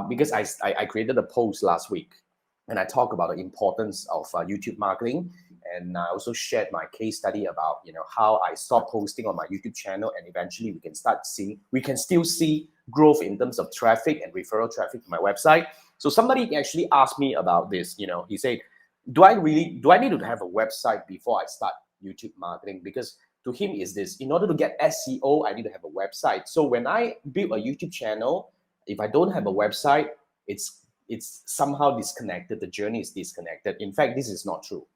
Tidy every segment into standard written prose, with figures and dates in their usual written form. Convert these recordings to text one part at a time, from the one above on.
because I created a post last week and I talked about the importance of YouTube marketing. And I also shared my case study about, how I stopped posting on my YouTube channel, and eventually we can still see growth in terms of traffic and referral traffic to my website. So somebody actually asked me about this. He said, do I need to have a website before I start YouTube marketing? Because to him is this, in order to get SEO, I need to have a website. So when I build a YouTube channel, if I don't have a website, it's somehow disconnected. The journey is disconnected. In fact, this is not true.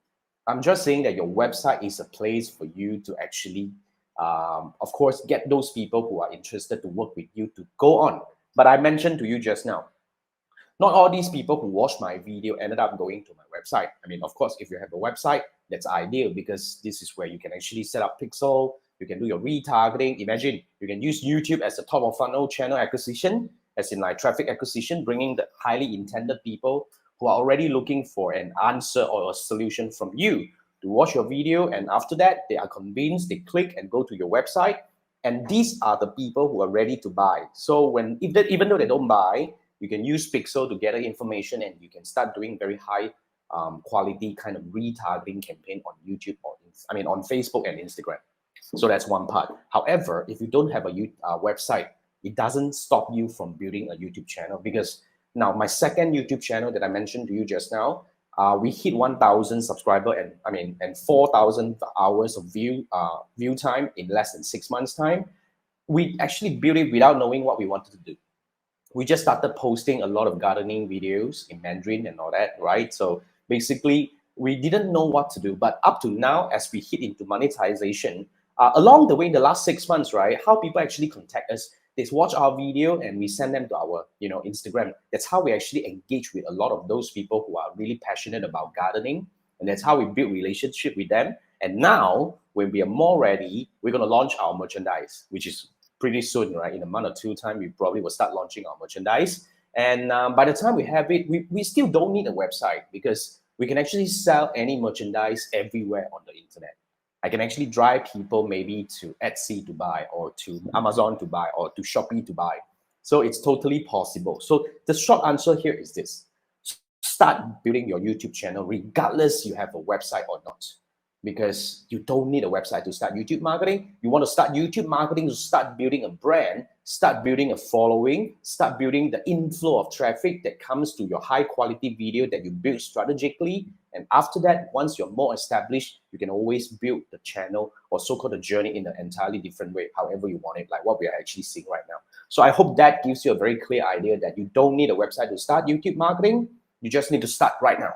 I'm just saying that your website is a place for you to actually, of course, get those people who are interested to work with you to go on. But I mentioned to you just now, not all these people who watched my video ended up going to my website. I mean, of course, if you have a website, that's ideal, because this is where you can actually set up pixel, you can do your retargeting. Imagine you can use YouTube as a top of funnel channel acquisition, as in like traffic acquisition, bringing the highly intended people who are already looking for an answer or a solution from you to watch your video. And after that, they are convinced, they click and go to your website. And these are the people who are ready to buy. So even though they don't buy, you can use Pixel to gather information, and you can start doing very high quality kind of retargeting campaign on YouTube on Facebook and Instagram. So that's one part. However, if you don't have a website, it doesn't stop you from building a YouTube channel, because now my second YouTube channel that I mentioned to you just now, we hit 1,000 subscriber and 4,000 hours of view time in less than 6 months time. We actually built it without knowing what we wanted to do. We just started posting a lot of gardening videos in Mandarin and all that, right? So basically, we didn't know what to do. But up to now, as we hit into monetization, along the way, in the last 6 months, right, how people actually contact us, they watch our video and we send them to our, Instagram. That's how we actually engage with a lot of those people who are really passionate about gardening. And that's how we build relationship with them. And now, when we are more ready, we're going to launch our merchandise, which is pretty soon, right? In a month or two time, we probably will start launching our merchandise. And by the time we have it, we still don't need a website, because we can actually sell any merchandise everywhere on the internet. I can actually drive people maybe to Etsy to buy, or to Amazon to buy, or to Shopee to buy. So it's totally possible. So the short answer here is this: start building your YouTube channel regardless you have a website or not. Because you don't need a website to start YouTube marketing. You want to start YouTube marketing to start building a brand, start building a following, start building the inflow of traffic that comes to your high quality video that you build strategically. And after that, once you're more established, you can always build the channel, or so-called the journey, in an entirely different way, however you want it, like what we are actually seeing right now. So I hope that gives you a very clear idea that you don't need a website to start YouTube marketing. You just need to start right now.